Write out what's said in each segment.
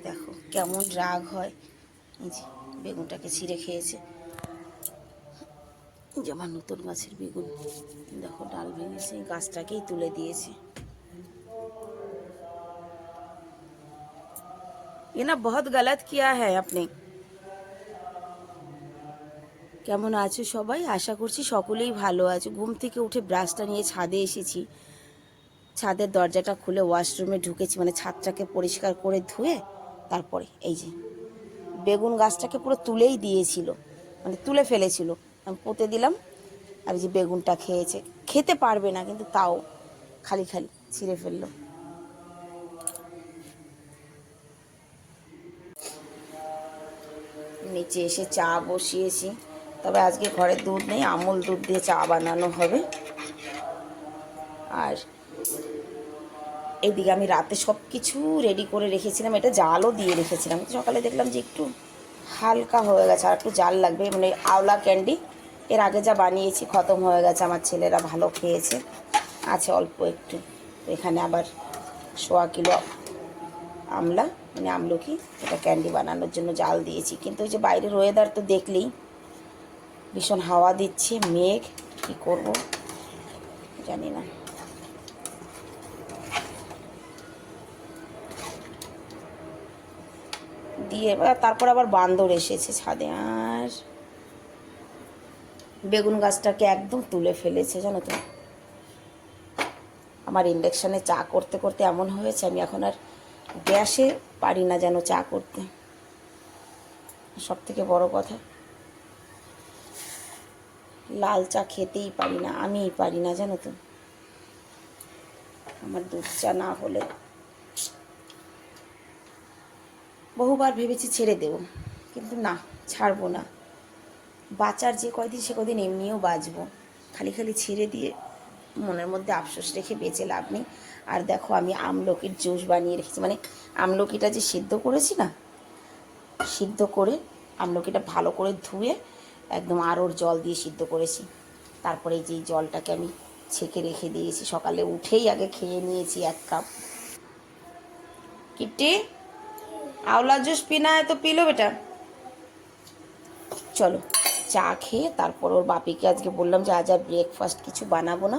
দেখো কেমন রাগ হয়। এই যে বেগুনটাকে ছিঁড়ে খেয়েছে। যে আমার নতুন গাছের বেগুন, দেখো ডাল ভেঙেছে, গাছটাকেই তুলে দিয়েছে। ये ना बहुत गलत किया है আপনি। কেমন আছো সবাই? আশা করছি সকলেই ভালো আছো। ঘুম থেকে উঠে ব্রাশটা নিয়ে ছাদে এসেছি। ছাদের দরজাটা খুলে ওয়াশরুমে ঢুকেছি, মানে ছাদটাকে পরিষ্কার করে ধুয়ে তারপরে এই যে বেগুন গাছটাকে পুরো তুলেই দিয়েছিল, মানে তুলে ফেলেছিল। আমি পুঁতে দিলাম, আর যে বেগুনটা খেয়েছে। খেতে পারবে না কিন্তু তাও খালি খালি ছিঁড়ে ফেললো। নিচে এসে চা বসিয়েছি, তবে আজকে ঘরে দুধ নেই, আমুল দুধ দিয়ে চা বানানো হবে। আর এইদিকে আমি রাতে সব কিছু রেডি করে রেখেছিলাম, এটা জালও দিয়ে রেখেছিলাম। সকালে দেখলাম যে একটু হালকা হয়ে গেছে, আর একটু জাল লাগবে। মানে আওলা ক্যান্ডি এর আগে যা বানিয়েছি খতম হয়ে গেছে, আমার ছেলেরা ভালো খেয়েছে, আছে অল্প একটু। এখানে আবার 1.25 কিলো আমলা মানে আমলকি, এটা ক্যান্ডি বানানোর জন্য জাল দিয়েছি। কিন্তু ওই যে বাইরের ওয়েদার তো দেখলেই, ভীষণ হাওয়া দিচ্ছে, মেঘ, কী করব জানি না। দিয়ে তারপর আবার বান্দর এসেছে ছাদে, আর বেগুন গাছটাকে একদম তুলে ফেলেছে জানো তো। আমার ইন্ডাকশানে চা করতে করতে এমন হয়েছে, আমি এখন আর গ্যাসে পারি না যেন চা করতে। সব থেকে বড় কথা, লাল চা খেতেই পারি না, আমিই পারি না জানো তো। আমার দুধ চা না হলে, বহুবার ভেবেছি ছেড়ে দেব, কিন্তু না, ছাড়বো না। বাঁচার যে কয়দিন সে কদিন এমনিও বাঁচবো, খালি খালি ছেড়ে দিয়ে মনের মধ্যে আফসোস রেখে বেঁচে লাভ নেই। আর দেখো আমি আমলকির জুস বানিয়ে রেখেছি, মানে আমলকিটা যে সিদ্ধ করেছি না, সিদ্ধ করে আমলকিটা ভালো করে ধুয়ে একদম আড়র জল দিয়ে সিদ্ধ করেছি। তারপরে এই যে জলটাকে আমি ছেঁকে রেখে দিয়েছি, সকালে উঠেই আগে খেয়ে নিয়েছি 1 কাপ। किट्टी आंवला जूस पीना है तो पी लो बेटा। চলো চা খেয়ে তারপর ওর বাপিকে আজকে বললাম যে আজ আর ব্রেকফাস্ট কিছু বানাবো না,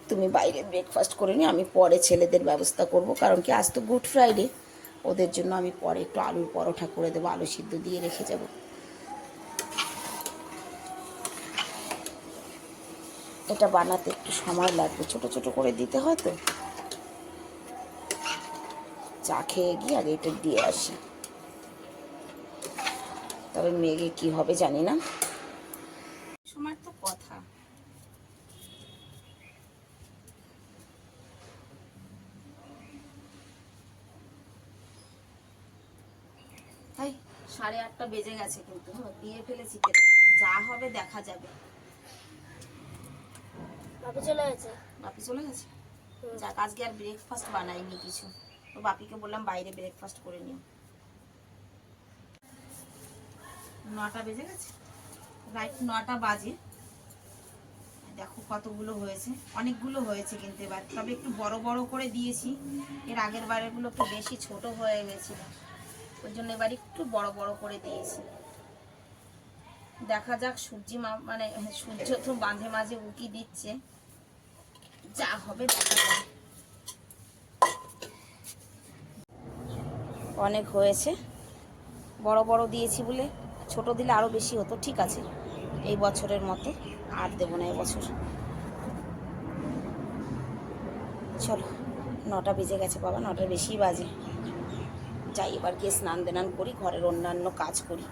তুমি বাইরে ব্রেকফাস্ট করে নিও, আমি পরে ছেলেদের ব্যবস্থা করব। কারণ কি আজ তো গুড ফ্রাইডে, ওদের জন্য আমি পরে একটু আলুর পরোটা করে দেবো, আলু সিদ্ধ দিয়ে রেখে যাব। এটা বানাতে একটু সময় লাগবে, ছোট ছোট করে দিতে হয় তো। চা খেয়ে গিয়ে আগে এটা দিয়ে আসি, তবে মেঘে কি হবে জানি না। সময় তো কথা। তাই 8:30 বেজে গেছে, কিন্তু দিয়ে ফেলেছি কেন, যা হবে দেখা যাবে। বাপি চলে গেছে? বাপি চলে গেছে, যাক আজকে আর ব্রেকফাস্ট বানাইনি কিছু। তো বাপিকে বললাম বাইরে ব্রেকফাস্ট করে নিও। 9টা বেজে গেছে, রাইট 9টা বাজে। দেখো কতগুলো হয়েছে, অনেকগুলো হয়েছে কিন্তু এবার, তবে একটু বড় বড় করে দিয়েছি। এর আগের বারেরগুলো একটু বেশি ছোট হয়ে গেছিল, ওই জন্য এবার একটু বড় বড় করে দিয়েছি। দেখা যাক, মানে সূর্য তো মাঝে মাঝে উঁকি দিচ্ছে, যা হবে দেখা যাবে। অনেক হয়েছে, বড় বড় দিয়েছি বলে, ছোট দিলে আরও বেশি হতো। ঠিক আছে, এই বছরের মতো আর দেবো না এবছর। চলো 9টা বেজে গেছে বাবা, 9টার বেশি বাজে। যাই এবার গিয়ে স্নান দেনান করি, ঘরের অন্যান্য কাজ করি।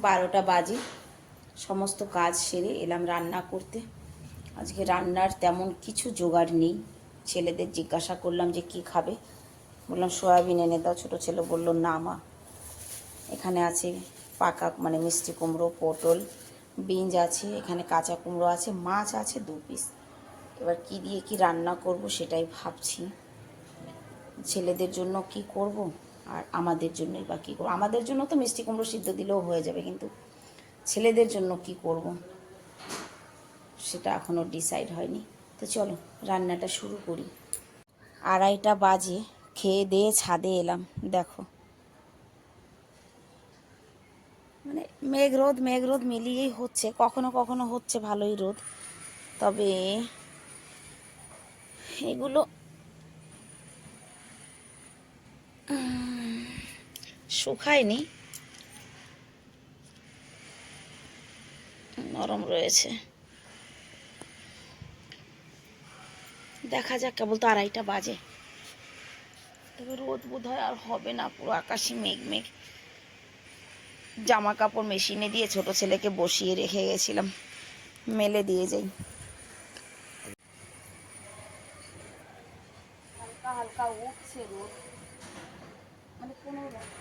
12টা বাজে, সমস্ত কাজ সেরে এলাম রান্না করতে। আজকে রান্নার তেমন কিছু জোগাড় নেই। ছেলেদের জিজ্ঞাসা করলাম যে কি খাবে, বললাম সয়াবিন এনে দাও। ছোটো ছেলে বলল না মা, এখানে আছে পাকা মানে মিষ্টি কুমড়ো, পটল, বিনস আছে, এখানে কাঁচা কুমড়ো আছে, মাছ আছে 2 পিস। এবার কি দিয়ে কি রান্না করব সেটাই ভাবছি। ছেলেদের জন্য কি করব, আর আমাদের জন্যই বা কী করবো। আমাদের জন্য তো মিষ্টি কুমড়ো সিদ্ধ দিলেও হয়ে যাবে, কিন্তু ছেলেদের জন্য কি করব সেটা এখনও ডিসাইড হয়নি। তো চলো রান্নাটা শুরু করি। 2:30 বাজে, খেয়ে দিয়ে ছাদে এলাম। দেখো মানে মেঘ রোদ মিলিয়েই হচ্ছে, কখনো কখনো হচ্ছে ভালোই রোদ, তবে এগুলো শুকায়নি, নরম রয়েছে। দেখা যাক, কেবল তো 2:30 বাজে, তবে রোদ বোধ হয় আর হবে না, পুরো আকাশে মেঘ মেঘ। জামা কাপড় মেশিনে দিয়ে ছোট ছেলেকে বসিয়ে রেখে গেছিলাম, মেলে দিয়ে যাই। হালকা হালকা উঠছে রোদ, মানে কোনো গাছে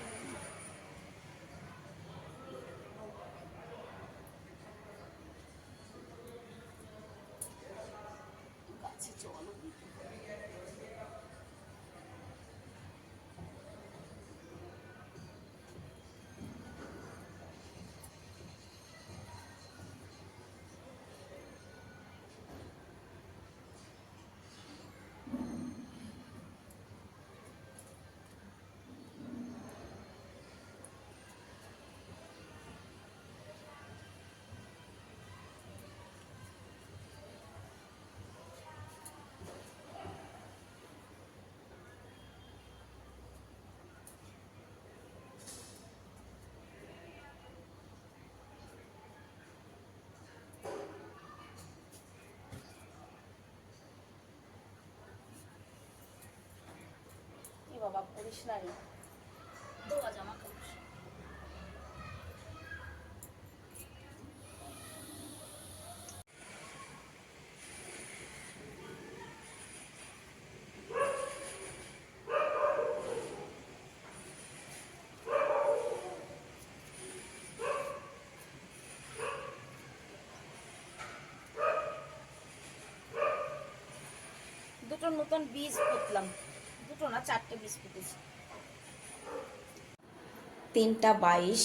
জল বাবা পড়িস না রে, ধোয়া জামা কাপড়। দুটো নতুন বীজ পুঁতলাম, দুটো না 4টে বীজ পুঁতেছি। 3:22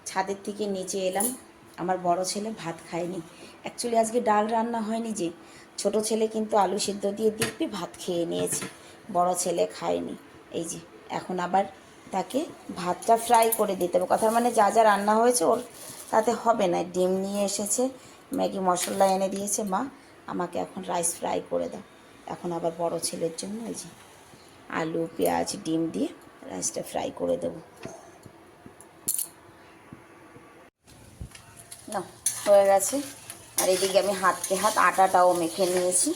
ছাদের থেকে নিচে এলাম। আমার বড় ছেলে ভাত খায়নি, অ্যাকচুয়ালি আজকে ডাল রান্না হয়নি, যে ছোট ছেলে কিন্তু আলু সিদ্ধ দিয়ে দিব্যি ভাত খেয়ে নিয়েছে, বড় ছেলে খায়নি। এই যে এখন আবার তাকে ভাতটা ফ্রাই করে দিতে হবে, কথার মানে যা যা রান্না হয়েছে ওর তাতে হবে না। ডিম নিয়ে এসেছে, ম্যাগি মশলা এনে দিয়েছে মা, আমাকে এখন রাইস ফ্রাই করে দাও। এখন আবার বড় ছেলের জন্য এই যে আলু পেঁয়াজ ডিম দিয়ে রাইসটা ফ্রাই করে দেবো। না হয়ে গেছে, আর এদিকে আমি হাতে হাত আটাটাও মেখে নিয়েছি,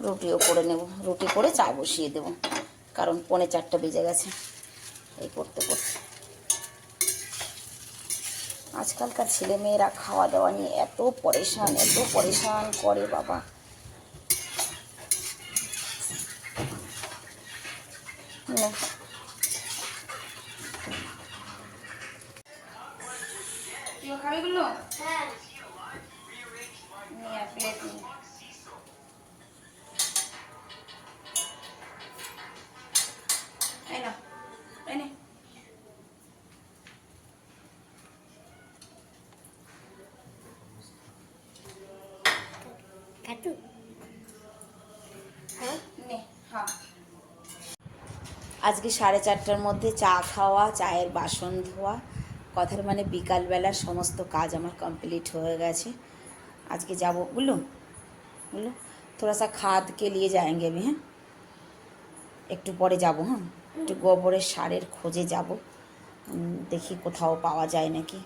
রুটিও করে নেব, রুটি করে চা বসিয়ে দেব, কারণ 3:45 বেজে গেছে এই করতে করতে। আজকালকার ছেলেমেয়েরা খাওয়া দাওয়া নিয়ে এত পরেশান করে বাবা। না খাবিগুলো নিয়ে প্লেট নিয়ে না এনে কাটু হ্যাঁ নে হ্যাঁ। আজকে 4:30টার মধ্যে চা খাওয়া, চায়ের বাসন ধোয়া, কথার মানে বিকালবেলার সমস্ত কাজ আমার কমপ্লিট হয়ে গেছে। আজকে যাব बोलो थोड़ा सा खाद के लिए जाएंगे अभी। হ্যাঁ একটু পরে যাব, হ্যাঁ একটু গোবরের সারের খোঁজে যাব, দেখি কোথাও পাওয়া যায় নাকি।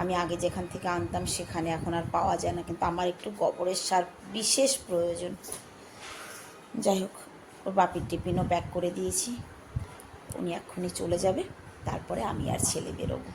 আমি আগে যেখান থেকে আনতাম সেখানে এখন আর পাওয়া যায় না, কিন্তু আমার একটু গোবরের সার বিশেষ প্রয়োজন। যাই হোক, ওর বাপির টিফিনও প্যাক করে দিয়েছি, উনি এক্ষুনি চলে যাবে, তারপরে আমি আর ছেলে বেরোবো।